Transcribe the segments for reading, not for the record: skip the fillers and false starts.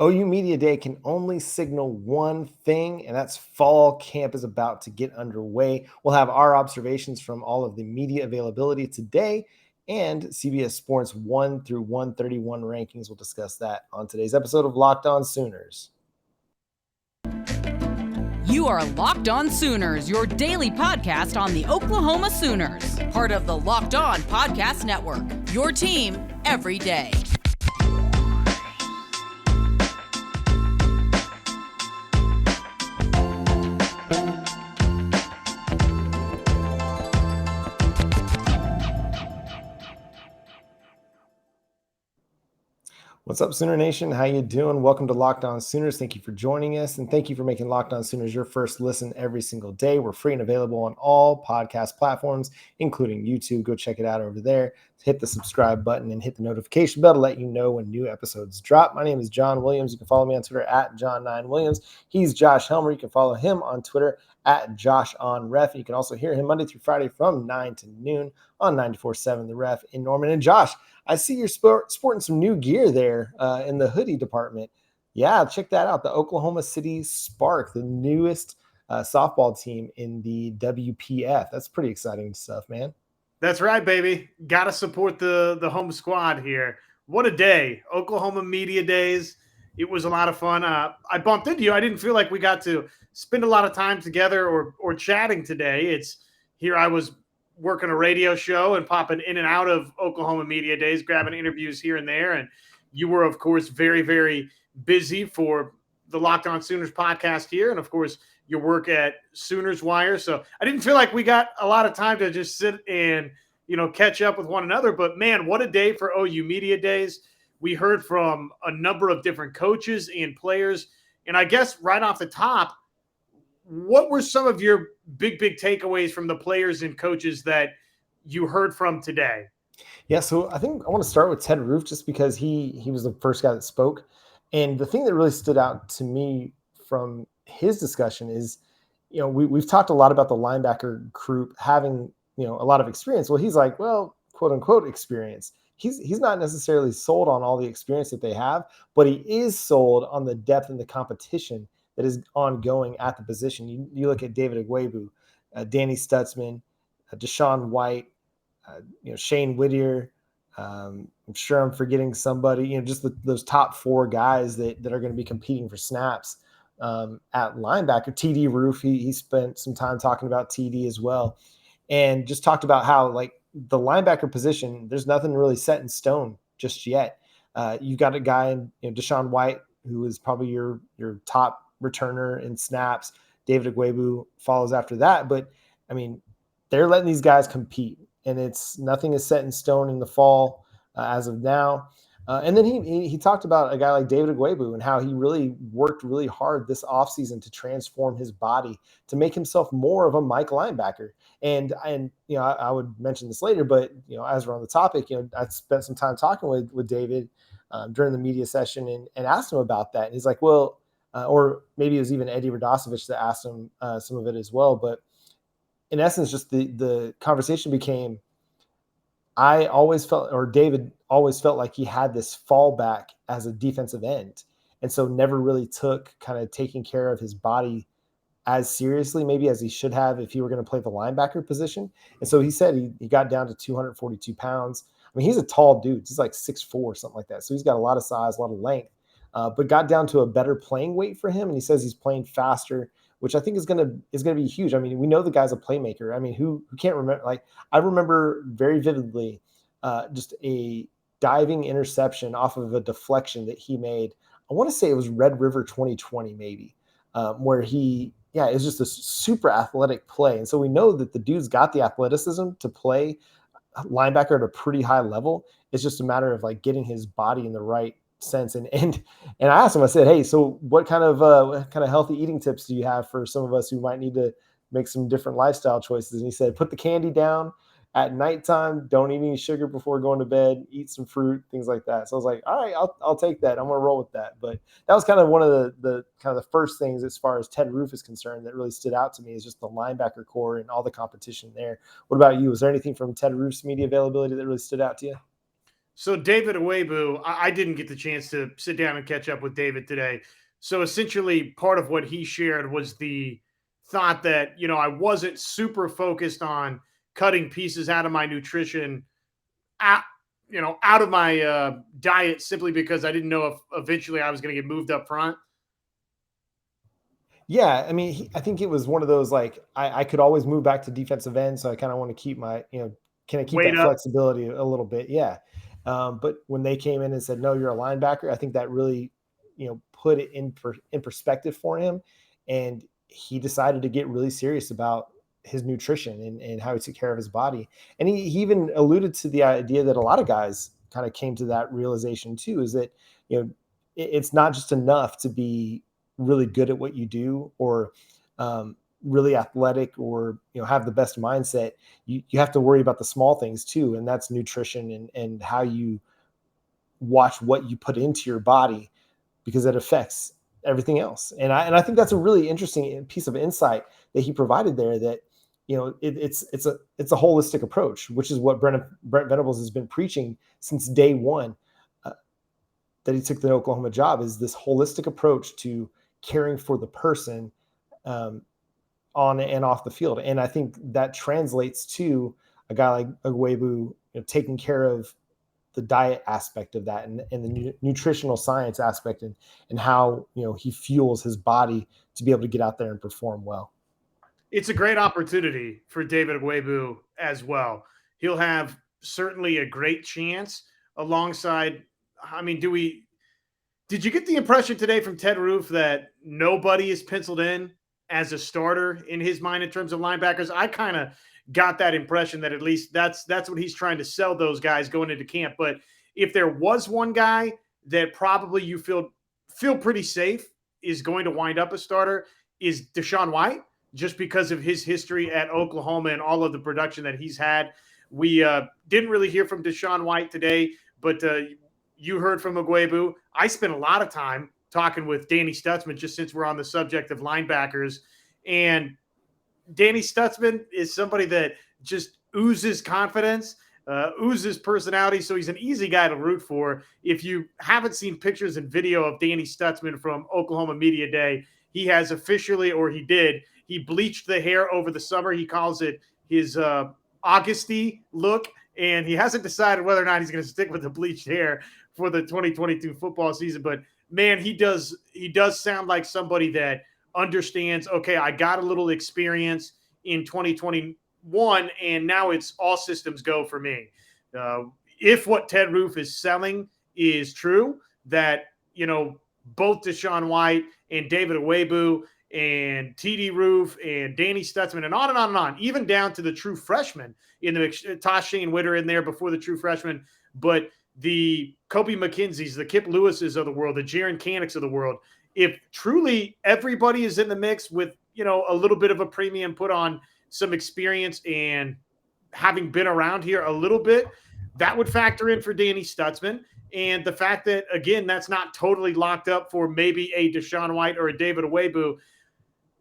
OU Media Day can only signal one thing, and that's fall camp is about to get underway. We'll have our observations from all of the media availability today and CBS Sports 1 through 131 rankings. We'll discuss that on today's episode of Locked On Sooners. You are Locked On Sooners, your daily podcast on the Oklahoma Sooners, part of the Locked On Podcast Network, your team every day. What's up, Sooner Nation? How you doing? Welcome to Locked On Sooners. Thank you for joining us, and thank you for making Locked On Sooners your first listen every single day. We're free and available on all podcast platforms, including YouTube. Go check it out over there. Hit the subscribe button and hit the notification bell to let you know when new episodes drop. My name is John Williams. You can follow me on Twitter at John9Williams. He's Josh Helmer. You can follow him on Twitter at JoshOnRef. You can also hear him Monday through Friday from 9 to noon on 94.7 The Ref in Norman. And Josh, I see you're sporting some new gear there in the hoodie department. Yeah, check that out. The Oklahoma City Spark, the newest softball team in the WPF. That's pretty exciting stuff, man. That's right, baby. Got to support the home squad here. What a day. Oklahoma Media Days. It was a lot of fun. I bumped into you. I didn't feel like we got to spend a lot of time together or chatting today. It's here I was working a radio show and popping in and out of Oklahoma Media Days, grabbing interviews here and there. And you were, of course, very, very busy for the Locked On Sooners podcast here. And, of course, your work at Sooners Wire. So I didn't feel like we got a lot of time to just sit and, catch up with one another. But, man, what a day for OU Media Days. We heard from a number of different coaches and players. And I guess right off the top, what were some of your big takeaways from the players and coaches that you heard from today? Yeah, so I think I want to start with Ted Roof just because he was the first guy that spoke. And the thing that really stood out to me from his discussion is, we've talked a lot about the linebacker group having, a lot of experience. Well, he's like, well, quote unquote experience. He's not necessarily sold on all the experience that they have, but he is sold on the depth and the competition that is ongoing at the position. You look at David Ugwoegbu, Danny Stutsman, DaShaun White, Shane Whitter. I'm sure I'm forgetting somebody. Just those top four guys that are going to be competing for snaps at linebacker. TD Roof, he spent some time talking about TD as well, and just talked about how the linebacker position, there's nothing really set in stone just yet. You've got a guy in DaShaun White, who is probably your top returner in snaps. David Ugwoegbu follows after that. But, they're letting these guys compete, and nothing is set in stone in the fall as of now. And then he talked about a guy like David Ugwoegbu and how he really worked really hard this offseason to transform his body to make himself more of a Mike linebacker. And I would mention this later, but, as we're on the topic, I spent some time talking with David during the media session and asked him about that. And he's like, well, or maybe it was even Eddie Radosevich that asked him some of it as well. But in essence, just the conversation became, I always felt, or David always felt like he had this fallback as a defensive end. And so never really took kind of taking care of his body as seriously maybe as he should have if he were going to play the linebacker position. And so he said he got down to 242 pounds. He's a tall dude. He's like 6'4", something like that. So he's got a lot of size, a lot of length. But got down to a better playing weight for him, and he says he's playing faster, which I think is gonna be huge. We know the guy's a playmaker. Who can't remember? I remember very vividly just a diving interception off of a deflection that he made. I want to say it was Red River 2020, maybe, where it was just a super athletic play, and so we know that the dude's got the athleticism to play linebacker at a pretty high level. It's just a matter of getting his body in the right sense. And I asked him, I said, hey, so what kind of healthy eating tips do you have for some of us who might need to make some different lifestyle choices? And he said, put the candy down at nighttime. Don't eat any sugar before going to bed. Eat some fruit, things like that. So I was like, all right, I'll take that. I'm going to roll with that. But that was kind of one of the first things as far as Ted Roof is concerned that really stood out to me is just the linebacker core and all the competition there. What about you? Was there anything from Ted Roof's media availability that really stood out to you? So David Ugwoegbu, I didn't get the chance to sit down and catch up with David today. So essentially, part of what he shared was the thought that I wasn't super focused on cutting pieces out of my nutrition, out out of my diet simply because I didn't know if eventually I was going to get moved up front. Yeah, I mean, I think it was one of those like I could always move back to defensive end, so I kind of want to keep my can I keep Weight that up. flexibility a little bit? Yeah, but when they came in and said no, you're a linebacker, I think that really put it in perspective for him, and he decided to get really serious about his nutrition and how he took care of his body, and he even alluded to the idea that a lot of guys kind of came to that realization too, is that it's not just enough to be really good at what you do, or really athletic, or have the best mindset. You have to worry about the small things too, and that's nutrition and how you watch what you put into your body, because it affects everything else. And I think that's a really interesting piece of insight that he provided there, that it's a holistic approach, which is what Brent Venables has been preaching since day one, that he took the Oklahoma job, is this holistic approach to caring for the person, on and off the field. And I think that translates to a guy like Ugwoegbu, taking care of the diet aspect of that, and the nutritional science aspect, and how he fuels his body to be able to get out there and perform well. It's a great opportunity for David Ugwoegbu as well. He'll have certainly a great chance alongside. I mean, did you get the impression today from Ted Roof that nobody is penciled in as a starter in his mind in terms of linebackers? I kind of got that impression that at least that's what he's trying to sell those guys going into camp. But if there was one guy that probably you feel pretty safe is going to wind up a starter, is DaShaun White, just because of his history at Oklahoma and all of the production that he's had. We didn't really hear from DaShaun White today, but you heard from Ugwoegbu. I spent a lot of time talking with Danny Stutsman, just since we're on the subject of linebackers. And Danny Stutsman is somebody that just oozes confidence, oozes personality. So he's an easy guy to root for. If you haven't seen pictures and video of Danny Stutsman from Oklahoma Media Day, he has officially, or he bleached the hair over the summer. He calls it his Augusty look. And he hasn't decided whether or not he's going to stick with the bleached hair for the 2022 football season. But man, he does sound like somebody that understands, okay, I got a little experience in 2021, and now it's all systems go for me. If what Ted Roof is selling is true, that, both DaShaun White and David Ugwoegbu and TD Roof and Danny Stutsman and on and on and on, even down to the true freshman in the toss Shane Whitter in there before the true freshman, but the Kobe McKenzie's, the Kip Lewis's of the world, the Jaron Canick's of the world. If truly everybody is in the mix with, a little bit of a premium put on some experience and having been around here a little bit, that would factor in for Danny Stutsman. And the fact that, again, that's not totally locked up for maybe a DaShaun White or a David Ugwoegbu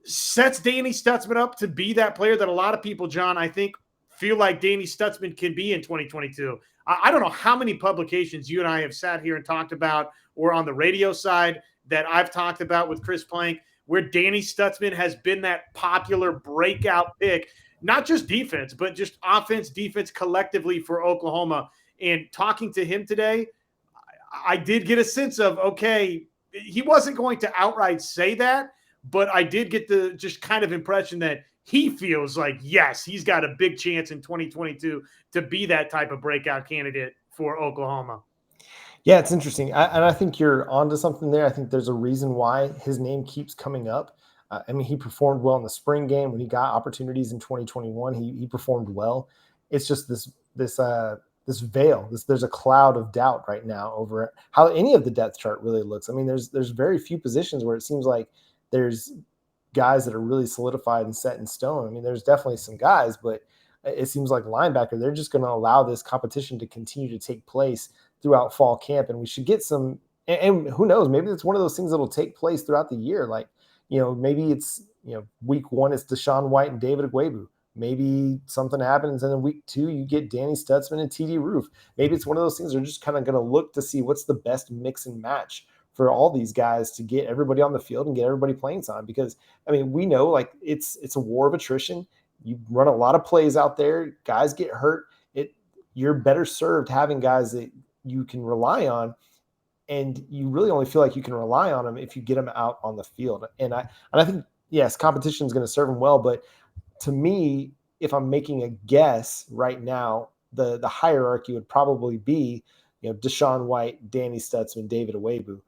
sets Danny Stutsman up to be that player that a lot of people, John, I think, feel like Danny Stutsman can be in 2022. I don't know how many publications you and I have sat here and talked about, or on the radio side that I've talked about with Chris Plank, where Danny Stutsman has been that popular breakout pick, not just defense, but just offense, defense collectively for Oklahoma. And talking to him today, I did get a sense of, okay, he wasn't going to outright say that, but I did get the just kind of impression that he feels like, yes, he's got a big chance in 2022 to be that type of breakout candidate for Oklahoma. Yeah, it's interesting. And I think you're onto something there. I think there's a reason why his name keeps coming up. I mean, he performed well in the spring game when he got opportunities in 2021. He performed well. It's just this veil. There's a cloud of doubt right now over how any of the depth chart really looks. I mean, there's very few positions where it seems like there's guys that are really solidified and set in stone. I mean, there's definitely some guys, but it seems like linebacker, they're just going to allow this competition to continue to take place throughout fall camp. And we should get some, and who knows, maybe it's one of those things that'll take place throughout the year. Like, maybe it's, week one, it's DaShaun White and David Ugwoegbu. maybe something happens, and in week 2 you get Danny Stutsman and TD Roof. Maybe it's one of those things they're just kind of going to look to see what's the best mix and match for all these guys to get everybody on the field and get everybody playing time. Because I mean, we know like it's a war of attrition. You run a lot of plays out there, guys get hurt. You're better served having guys that you can rely on, and you really only feel like you can rely on them if you get them out on the field. And I think, yes, competition is going to serve them well, but to me, if I'm making a guess right now, the hierarchy would probably be, DaShaun White, Danny Stutsman, David Ugwoegbu.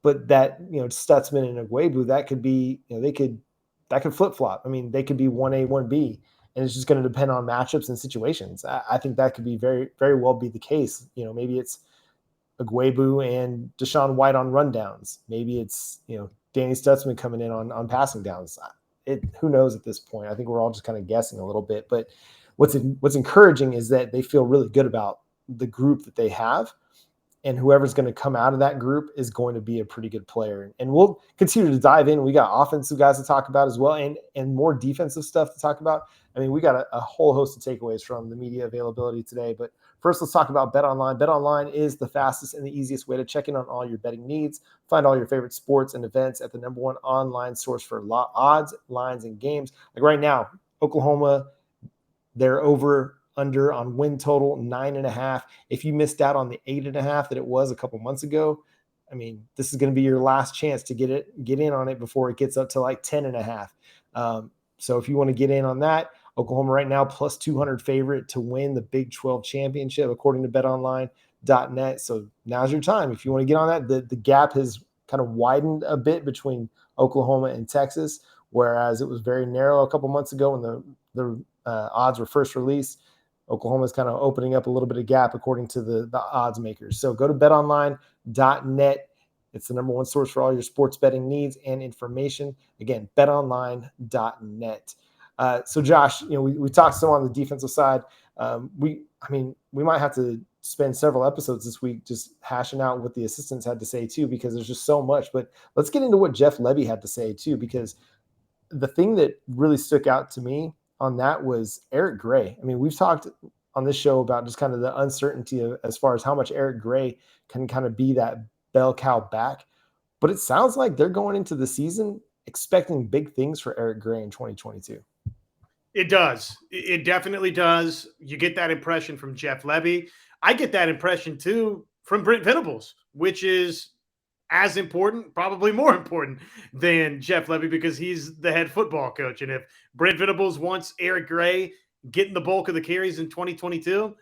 But that, Stutzman and Ugwoegbu, that could be, that could flip flop. I mean, they could be 1A, 1B, and it's just going to depend on matchups and situations. I think that could be very, very well be the case. Maybe it's Ugwoegbu and DaShaun White on rundowns. Maybe it's, Danny Stutsman coming in on passing downs. Who knows at this point? I think we're all just kind of guessing a little bit. But what's encouraging is that they feel really good about the group that they have, and whoever's going to come out of that group is going to be a pretty good player. And we'll continue to dive in. We got offensive guys to talk about as well, and more defensive stuff to talk about. I mean, we got a whole host of takeaways from the media availability today. But first, let's talk about BetOnline. BetOnline is the fastest and the easiest way to check in on all your betting needs. Find all your favorite sports and events at the #1 online source for odds, lines, and games. Like right now, Oklahoma, they're over/under on win total 9.5. If you missed out on the 8.5 that it was a couple months ago, I mean, this is going to be your last chance to get in on it before it gets up to like 10.5. So if you want to get in on that, Oklahoma right now plus 200 favorite to win the Big 12 championship, according to BetOnline.net. So now's your time. If you want to get on that, the gap has kind of widened a bit between Oklahoma and Texas, whereas it was very narrow a couple months ago when the odds were first released. Oklahoma is kind of opening up a little bit of gap according to the odds makers. So go to betonline.net. It's the #1 source for all your sports betting needs and information. Again, betonline.net. So Josh, we talked some on the defensive side. We might have to spend several episodes this week just hashing out what the assistants had to say too, because there's just so much. But let's get into what Jeff Lebby had to say too, because the thing that really stuck out to me on that was Eric Gray. I mean, we've talked on this show about just kind of the uncertainty as far as how much Eric Gray can kind of be that bell cow back. But it sounds like they're going into the season expecting big things for Eric Gray in 2022. It does. It definitely does. You get that impression from Jeff Lebby. I get that impression too from Brent Venables, which is as important, probably more important than Jeff Lebby, because he's the head football coach. And if Brent Venables wants Eric Gray getting the bulk of the carries in 2022,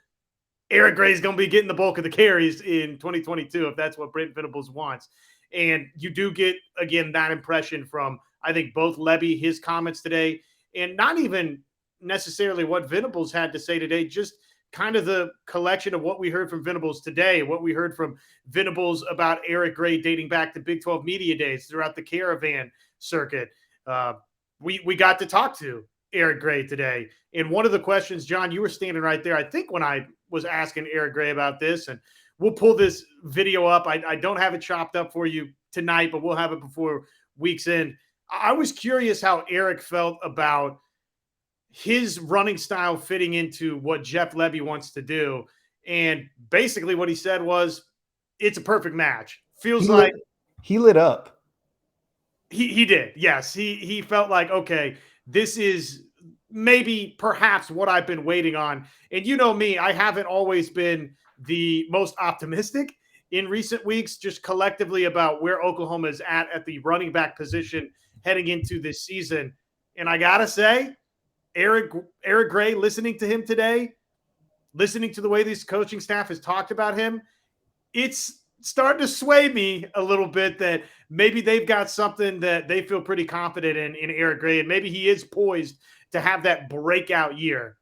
Eric Gray is going to be getting the bulk of the carries in 2022, if that's what Brent Venables wants. And you do get, again, that impression from, I think, both Lebby, his comments today, and not even necessarily what Venables had to say today, just kind of the collection of what we heard from Venables today, what we heard from Venables about Eric Gray dating back to Big 12 media days throughout the caravan circuit. We got to talk to Eric Gray today. And one of the questions, John, you were standing right there, I think, when I was asking Eric Gray about this, and we'll pull this video up. I don't have it chopped up for you tonight, but we'll have it before week's end. I was curious how Eric felt about his running style fitting into what Jeff Lebby wants to do. And basically what he said was, it's a perfect match. Feels like he lit up. He did. Yes. He felt like, okay, this is maybe perhaps what I've been waiting on. And you know me, I haven't always been the most optimistic in recent weeks, just collectively about where Oklahoma is at the running back position heading into this season. And I got to say, Eric Gray, listening to him today, listening to the way this coaching staff has talked about him, it's starting to sway me a little bit that maybe they've got something that they feel pretty confident in Eric Gray, and maybe he is poised to have that breakout year.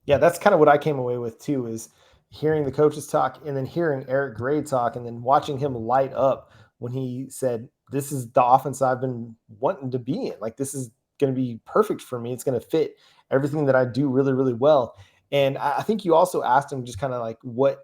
Yeah, that's kind of what I came away with too, is hearing the coaches talk and then hearing Eric Gray talk and then watching him light up when he said, this is the offense I've been wanting to be in. Like, this is going to be perfect for me. It's going to fit everything that I do really, really well. And I think you also asked him just kind of like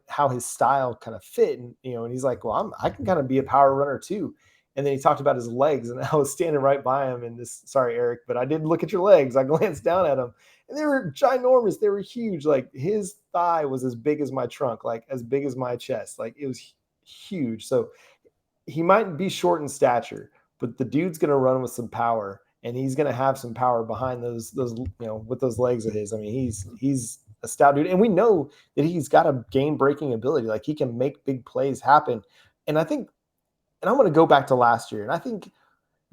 how his style kind of fit. And, and he's like, well, I can kind of be a power runner too. And then he talked about his legs, and I was standing right by him. And sorry, Eric, but I did look at your legs. I glanced down at them, and they were ginormous. They were huge. Like his thigh was as big as my trunk, like as big as my chest. Like it was huge. So he might be short in stature, but the dude's going to run with some power, and he's going to have some power behind those, with those legs of his. I mean, he's a stout dude, and we know that he's got a game-breaking ability. Like he can make big plays happen. And I think, and I'm going to go back to last year, and I think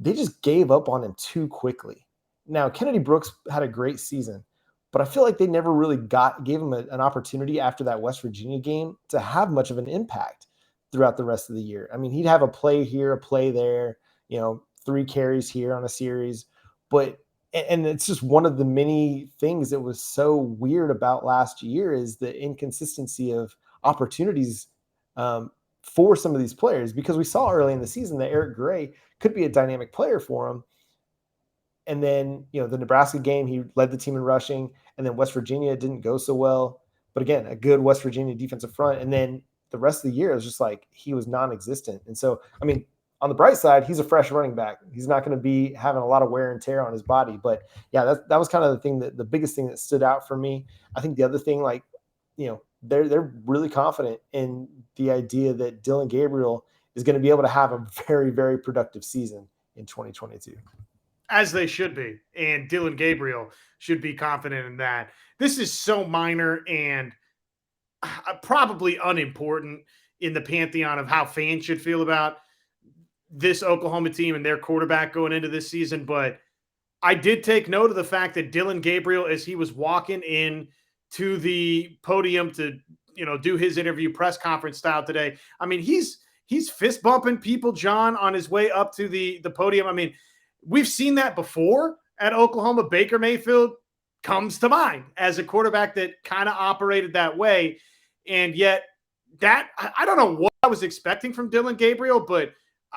they just gave up on him too quickly. Now, Kennedy Brooks had a great season, but I feel like they never really gave him an opportunity after that West Virginia game to have much of an impact throughout the rest of the year. I mean, he'd have a play here, a play there, 3 carries here on a series, and it's just one of the many things that was so weird about last year is the inconsistency of opportunities for some of these players, because we saw early in the season that Eric Gray could be a dynamic player for him. And then, the Nebraska game, he led the team in rushing, and then West Virginia didn't go so well. But again, a good West Virginia defensive front. And then the rest of the year, it was just like he was non-existent. And so, I mean, on the bright side, he's a fresh running back. He's not going to be having a lot of wear and tear on his body. But yeah, that was kind of the thing, the biggest thing that stood out for me. I think the other thing, they're really confident in the idea that Dillon Gabriel is going to be able to have a very, very productive season in 2022. As they should be. And Dillon Gabriel should be confident in that. This is so minor and probably unimportant in the pantheon of how fans should feel about this Oklahoma team and their quarterback going into this season. But I did take note of the fact that Dillon Gabriel, as he was walking in to the podium to, do his interview press conference style today, I mean, he's fist bumping people, John, on his way up to the podium. I mean, we've seen that before at Oklahoma. Baker Mayfield comes to mind as a quarterback that kind of operated that way. And yet I don't know what I was expecting from Dillon Gabriel, but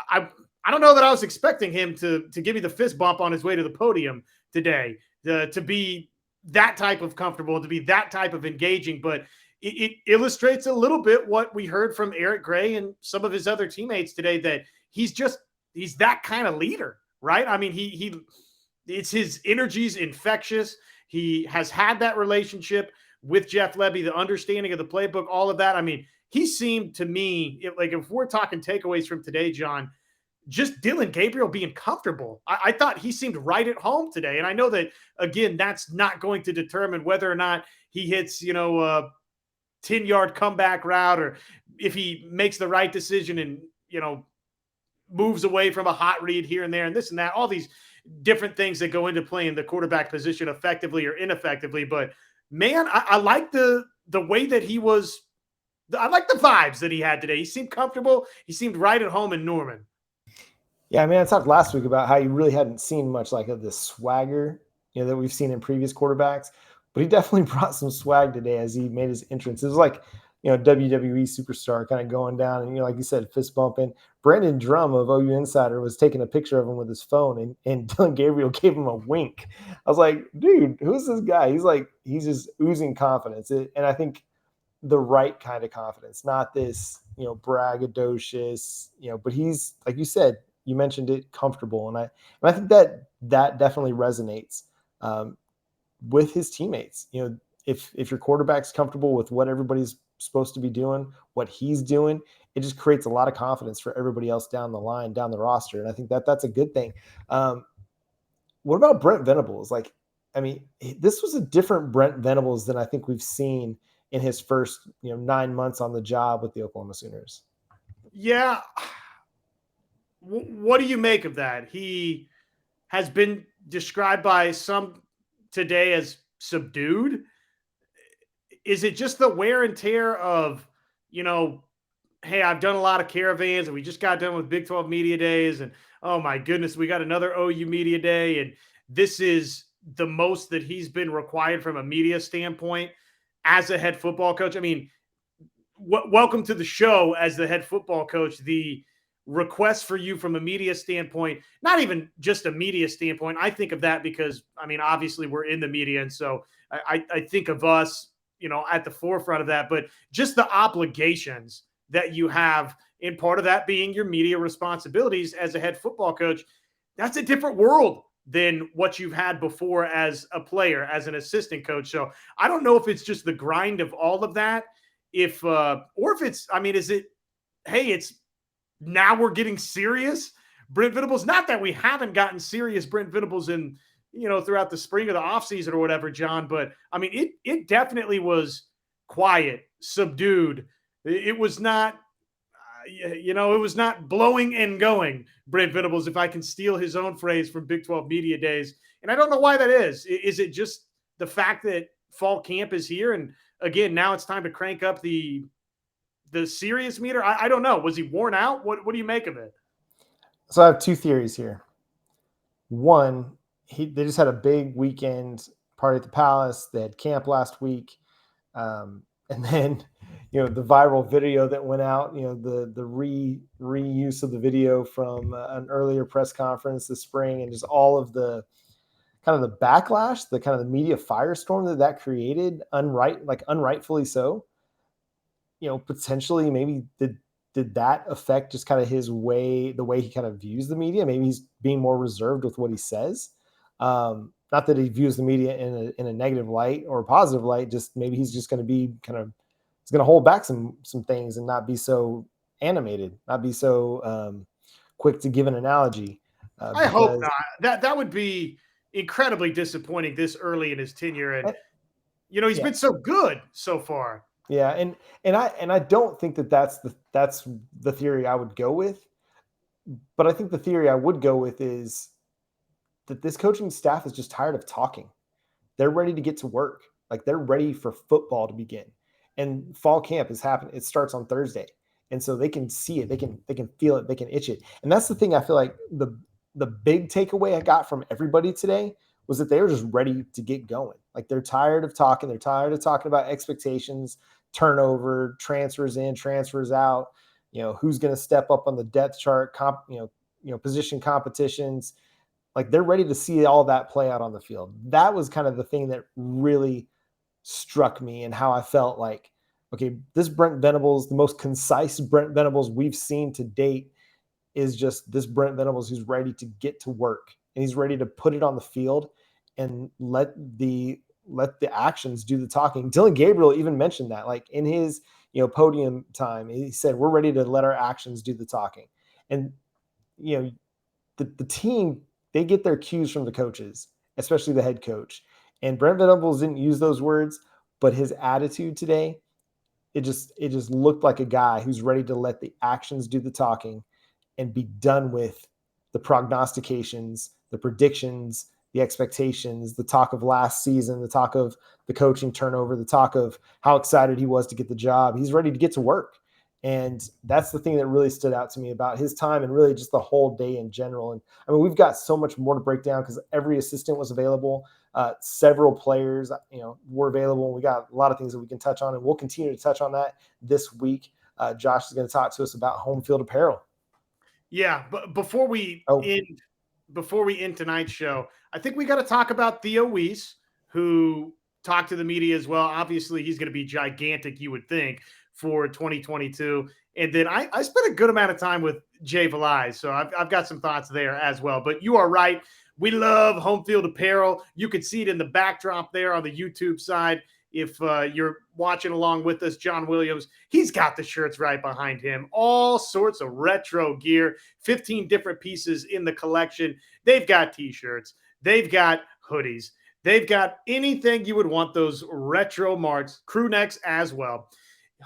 I don't know that I was expecting him to give me the fist bump on his way to the podium today, to be that type of comfortable, to be that type of engaging. But it illustrates a little bit what we heard from Eric Gray and some of his other teammates today, that he's that kind of leader, right? I mean, it's his energy's infectious. He has had that relationship with Jeff Lebby, the understanding of the playbook, all of that. I mean, he seemed to me, if we're talking takeaways from today, John, just Dillon Gabriel being comfortable. I thought he seemed right at home today. And I know that, again, that's not going to determine whether or not he hits, a 10-yard comeback route, or if he makes the right decision and, moves away from a hot read here and there and this and that, all these different things that go into playing the quarterback position effectively or ineffectively. But man, I like the way that he was. I like the vibes that he had today. He seemed comfortable. He seemed right at home in Norman. Yeah, I mean, I talked last week about how you really hadn't seen much like of this swagger, that we've seen in previous quarterbacks, but he definitely brought some swag today as he made his entrance. It was like, WWE superstar kind of going down, and like you said, fist bumping. Brandon Drum of OU Insider was taking a picture of him with his phone, and Dillon Gabriel gave him a wink. I was like, dude, who's this guy? He's just oozing confidence, and I think the right kind of confidence, not this, braggadocious, but he's, like you said, you mentioned it, comfortable, and I think that definitely resonates with his teammates. If your quarterback's comfortable with what everybody's supposed to be doing, what he's doing, it just creates a lot of confidence for everybody else down the line, down the roster. And I think that's a good thing. What about Brent Venables? This was a different Brent Venables than I think we've seen in his first, 9 months on the job with the Oklahoma Sooners. Yeah. What do you make of that? He has been described by some today as subdued. Is it just the wear and tear of, hey, I've done a lot of caravans and we just got done with Big 12 media days, and oh my goodness, we got another OU media day, and this is the most that he's been required from a media standpoint as a head football coach? I mean, welcome to the show as the head football coach. The request for you from a media standpoint, not even just a media standpoint. I think of that because, obviously we're in the media. And so I think of us, at the forefront of that, but just the obligations that you have, and part of that being your media responsibilities as a head football coach. That's a different world than what you've had before as a player, as an assistant coach. So I don't know if it's just the grind of all of that, or if it's, I mean, is it, hey, it's now we're getting serious. Brent Venables, not that we haven't gotten serious Brent Venables in, throughout the spring of the offseason or whatever, John, but I mean, it definitely was quiet, subdued. It was not, it was not blowing and going, Brent Venables, if I can steal his own phrase from Big 12 media days. And I don't know why that is. Is it just the fact that fall camp is here? And again, now it's time to crank up the serious meter. I don't know. Was he worn out? What do you make of it? So I have two theories here. One, they just had a big weekend party at the Palace. They had camp last week. And then, the viral video that went out, the reuse of the video from an earlier press conference this spring, and just all of the kind of the backlash, the kind of the media firestorm that created, unrightfully so. Potentially maybe did that affect just kind of the way he kind of views the media? Maybe he's being more reserved with what he says. Not that he views the media in a negative light or a positive light, just maybe he's just going to be he's going to hold back some things and not be so animated, not be so quick to give an analogy. I hope not. That would be incredibly disappointing this early in his tenure. And, he's been so good so far. Yeah. And I don't think that's the theory I would go with, but I think the theory I would go with is that this coaching staff is just tired of talking. They're ready to get to work. Like, they're ready for football to begin. And fall camp is happening. It starts on Thursday. And so they can see it. They can feel it. They can itch it. And that's the thing I feel like the big takeaway I got from everybody today was that they were just ready to get going. Like, they're tired of talking. They're tired of talking about expectations, turnover, transfers in, transfers out, who's going to step up on the depth chart, position competitions. Like, they're ready to see all that play out on the field. That was kind of the thing that really struck me, and how I felt like, okay, this Brent Venables, the most concise Brent Venables we've seen to date, is just this Brent Venables who's ready to get to work, and he's ready to put it on the field and let the actions do the talking. Dylan Gabriel even mentioned that, like, in his podium time, he said, we're ready to let our actions do the talking. And the team, they get their cues from the coaches, especially the head coach. And Brent Venables didn't use those words, but his attitude today, it just looked like a guy who's ready to let the actions do the talking and be done with the prognostications, the predictions, the expectations, the talk of last season, the talk of the coaching turnover, the talk of how excited he was to get the job. He's ready to get to work. And that's the thing that really stood out to me about his time, and really just the whole day in general. And I mean, we've got so much more to break down because every assistant was available. Several players, were available. And we got a lot of things that we can touch on, and we'll continue to touch on that this week. Josh is going to talk to us about Homefield Apparel. Yeah, but before we end tonight's show, I think we got to talk about Theo Wiese, who talked to the media as well. Obviously, he's going to be gigantic, you would think, for 2022. And then I spent a good amount of time with Jay Velai, so I've got some thoughts there as well. But you are right. We love Homefield Apparel. You can see it in the backdrop there on the YouTube side. If you're watching along with us, John Williams, he's got the shirts right behind him. All sorts of retro gear, 15 different pieces in the collection. They've got T-shirts. They've got hoodies. They've got anything you would want, those retro marks, crew necks as well.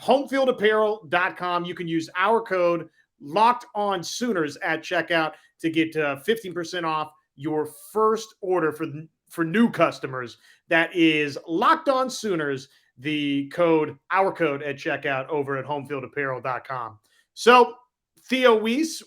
Homefieldapparel.com. You can use our code LOCKEDONSooners at checkout to get 15% off your first order for new customers. That is Locked On Sooners, the code, our code at checkout over at homefieldapparel.com. So Theo Wiese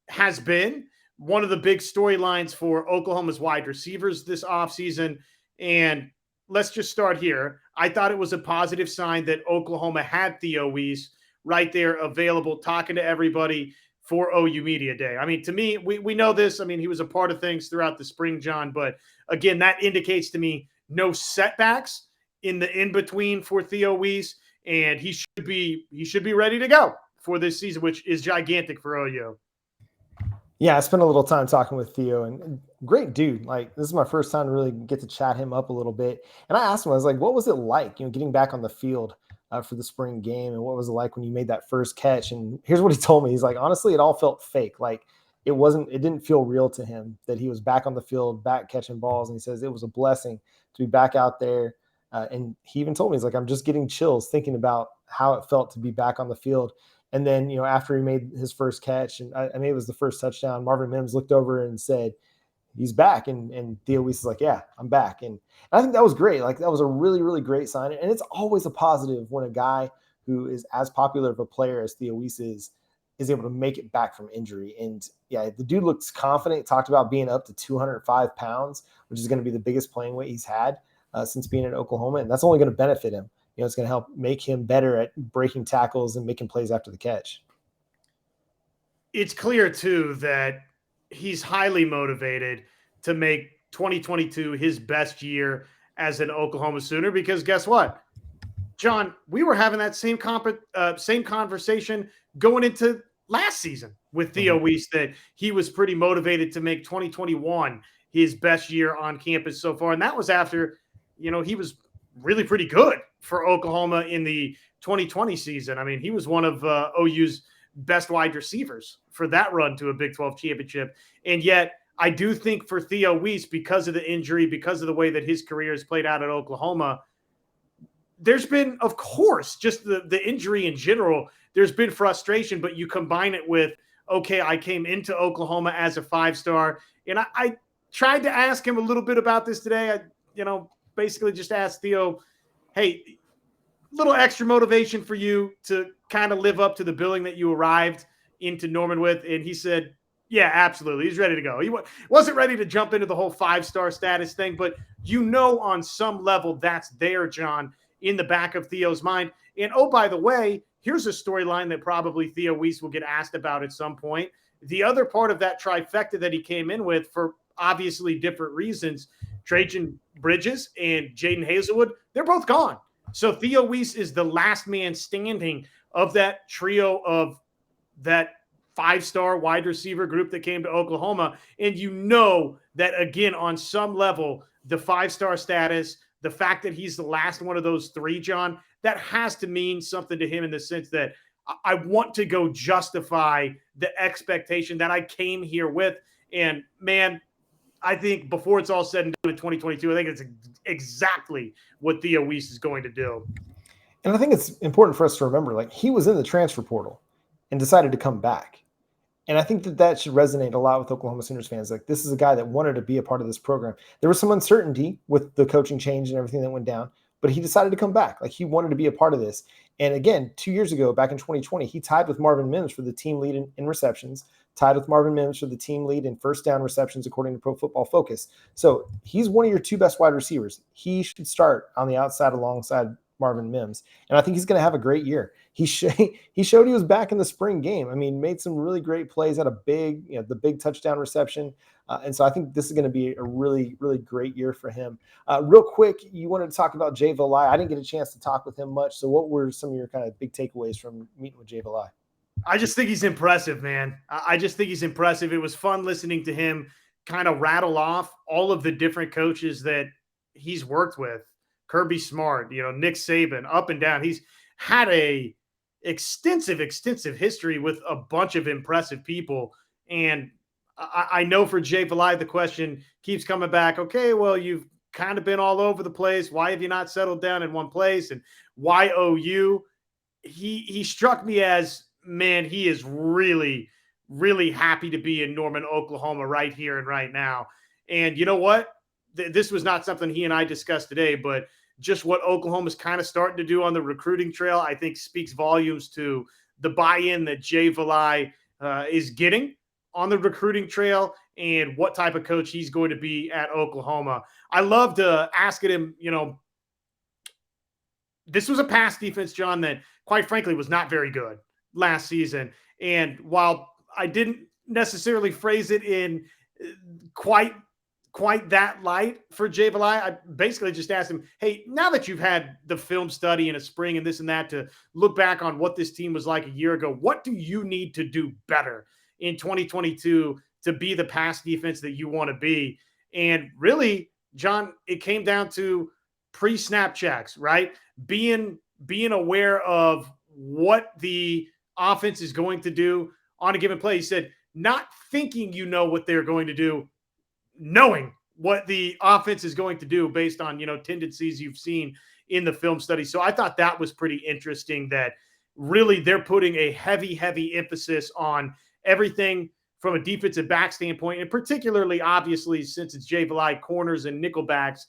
has been one of the big storylines for Oklahoma's wide receivers this offseason. And let's just start here. I thought it was a positive sign that Oklahoma had Theo Wiese right there available, talking to everybody for OU Media Day. I mean, to me, we know this. I mean, he was a part of things throughout the spring, John. But again, that indicates to me no setbacks in the in-between for Theo Wiese. and he should be ready to go for this season, which is gigantic for OU. Yeah, I spent a little time talking with Theo, and great dude. Like, this is my first time to really get to chat him up a little bit. And I asked him, I was like, what was it like, getting back on the field for the spring game? And what was it like when you made that first catch? And here's what he told me. He's like, honestly, it all felt fake. Like, it didn't feel real to him that he was back on the field, back catching balls. And he says it was a blessing to be back out there. And he even told me, he's like, I'm just getting chills thinking about how it felt to be back on the field. And then, after he made his first catch, and I mean, it was the first touchdown, Marvin Mims looked over and said, he's back. And Theo Wiese is like, yeah, I'm back. And I think that was great. Like, that was a really, really great sign. And it's always a positive when a guy who is as popular of a player as Theo Wiese is able to make it back from injury. And yeah, the dude looks confident, talked about being up to 205 pounds, which is going to be the biggest playing weight he's had since being in Oklahoma. And that's only going to benefit him. It's going to help make him better at breaking tackles and making plays after the catch. It's clear, too, that he's highly motivated to make 2022 his best year as an Oklahoma Sooner, because guess what, John, we were having that same conversation going into last season with Theo Wiese, that he was pretty motivated to make 2021 his best year on campus so far. And that was after, he was really pretty good for Oklahoma in the 2020 season. I mean, he was one of OU's best wide receivers for that run to a Big 12 championship. And yet I do think for Theo Wiese, because of the injury, because of the way that his career has played out at Oklahoma, there's been, of course, just the injury in general, there's been frustration, but you combine it with, okay, I came into Oklahoma as a 5-star. And I tried to ask him a little bit about this today. I, basically just asked Theo, hey, little extra motivation for you to kind of live up to the billing that you arrived into Norman with. And he said, yeah, absolutely. He's ready to go. He wasn't ready to jump into the whole 5-star status thing, but on some level that's there, John, in the back of Theo's mind. And oh, by the way, here's a storyline that probably Theo Wiese will get asked about at some point. The other part of that trifecta that he came in with, for obviously different reasons, Trajan Bridges and Jaden Hazelwood, they're both gone. So Theo Wiese is the last man standing of that trio of that 5-star wide receiver group that came to Oklahoma. And that, again, on some level, the 5-star status, the fact that he's the last one of those 3, John, that has to mean something to him in the sense that I want to go justify the expectation that I came here with. And, man, I think before it's all said and done in 2022, I think it's exactly what Theo Wiese is going to do. And I think it's important for us to remember, like, he was in the transfer portal and decided to come back. And I think that should resonate a lot with Oklahoma Sooners fans. Like, this is a guy that wanted to be a part of this program. There was some uncertainty with the coaching change and everything that went down, but he decided to come back. Like, he wanted to be a part of this. And again, 2 years ago, back in 2020, he tied with Marvin Mims for the team lead in receptions, tied with Marvin Mims for the team lead in first down receptions, according to Pro Football Focus. So he's one of your 2 best wide receivers. He should start on the outside alongside Marvin Mims. And I think he's going to have a great year. He showed he was back in the spring game. I mean, made some really great plays, had a big, the big touchdown reception. And so I think this is going to be a really, really great year for him. Real quick, you wanted to talk about Jay Velai. I didn't get a chance to talk with him much. So what were some of your kind of big takeaways from meeting with Jay Velai? I just think he's impressive, man. I just think he's impressive. It was fun listening to him kind of rattle off all of the different coaches that he's worked with. Kirby Smart, Nick Saban, up and down. He's had a extensive history with a bunch of impressive people. And I know for Jay Velai, the question keeps coming back. Okay, well, you've kind of been all over the place. Why have you not settled down in one place? And why OU? He struck me as, man, he is really, really happy to be in Norman, Oklahoma right here and right now. And you know what? This was not something he and I discussed today, but just what Oklahoma's kind of starting to do on the recruiting trail, I think speaks volumes to the buy-in that Jay Velai is getting on the recruiting trail and what type of coach he's going to be at Oklahoma. I love to ask him, this was a pass defense, John, that quite frankly was not very good last season. And while I didn't necessarily phrase it in quite quite that light for Jay Velai. I basically just asked him, hey, now that you've had the film study in a spring and this and that to look back on what this team was like a year ago, what do you need to do better in 2022 to be the pass defense that you want to be? And really, John, it came down to pre-snap checks, right? Being aware of what the offense is going to do on a given play. He said, not thinking you know what they're going to do, knowing what the offense is going to do based on, tendencies you've seen in the film study. So I thought that was pretty interesting that really they're putting a heavy emphasis on everything from a defensive back standpoint, and particularly, obviously, since it's Jay Velai, corners and nickel backs,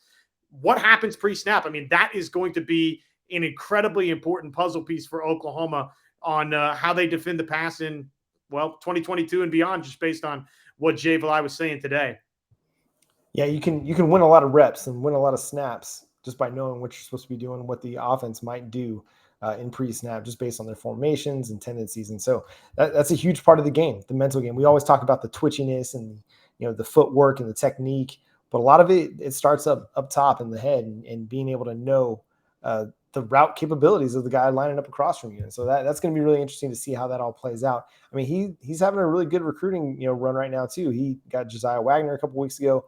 what happens pre-snap? I mean, that is going to be an incredibly important puzzle piece for Oklahoma on how they defend the pass in, 2022 and beyond, just based on what Jay Velai was saying today. Yeah, you can win a lot of reps and win a lot of snaps just by knowing what you're supposed to be doing, what the offense might do in pre-snap, just based on their formations and tendencies. And so that's a huge part of the game, the mental game. We always talk about the twitchiness and the footwork and the technique, but a lot of it starts up top in the head and being able to know the route capabilities of the guy lining up across from you. And so that's going to be really interesting to see how that all plays out. I mean, he's having a really good recruiting run right now too. He got Josiah Wagner a couple weeks ago.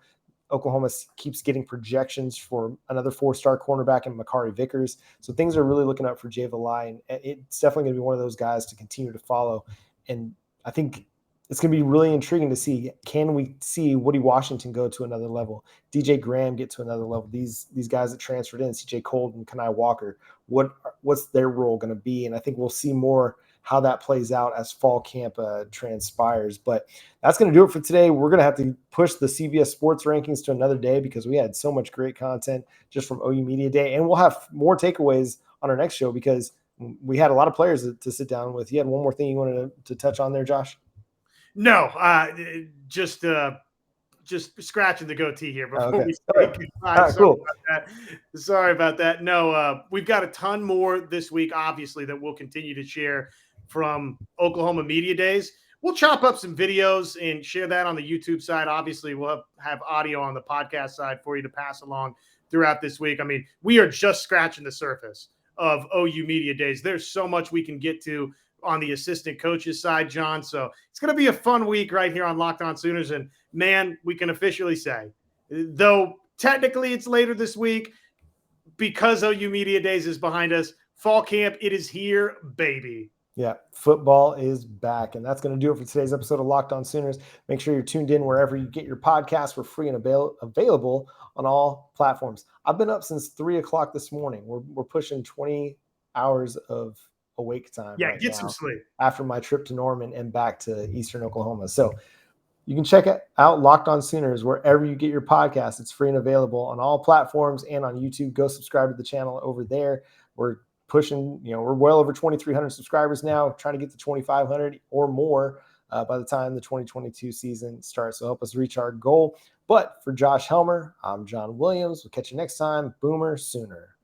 Oklahoma keeps getting projections for another 4-star cornerback in Makari Vickers. So things are really looking up for Jay Velai, and it's definitely going to be one of those guys to continue to follow. And I think it's going to be really intriguing to see, can we see Woody Washington go to another level? DJ Graham get to another level? These guys that transferred in, CJ Cold and Kanai Walker, what's their role going to be? And I think we'll see more how that plays out as fall camp transpires. But that's going to do it for today. We're going to have to push the CBS Sports rankings to another day because we had so much great content just from OU Media Day. And we'll have more takeaways on our next show because we had a lot of players to sit down with. You had one more thing you wanted to touch on there, Josh? No, just scratching the goatee here before we say goodbye. Cool. Sorry about that. No, we've got a ton more this week, obviously, that we'll continue to share from Oklahoma Media Days. We'll chop up some videos and share that on the YouTube side. Obviously, we'll have audio on the podcast side for you to pass along throughout this week. I mean, we are just scratching the surface of OU Media Days. There's so much we can get to on the assistant coaches side, John. So it's going to be a fun week right here on Locked On Sooners. And man, we can officially say, though technically it's later this week, because OU Media Days is behind us, fall camp, it is here, baby. Yeah, football is back. And that's going to do it for today's episode of Locked On Sooners. Make sure you're tuned in wherever you get your podcasts. We're free and available on all platforms. I've been up since 3 o'clock this morning. We're pushing 20 hours of awake time. Yeah, right get now some sleep after my trip to Norman and back to Eastern Oklahoma. So you can check out Locked On Sooners wherever you get your podcasts. It's free and available on all platforms and on YouTube. Go subscribe to the channel over there. We're pushing, we're well over 2,300 subscribers now, trying to get to 2,500 or more by the time the 2022 season starts. So help us reach our goal. But for Josh Helmer, I'm John Williams. We'll catch you next time. Boomer Sooner.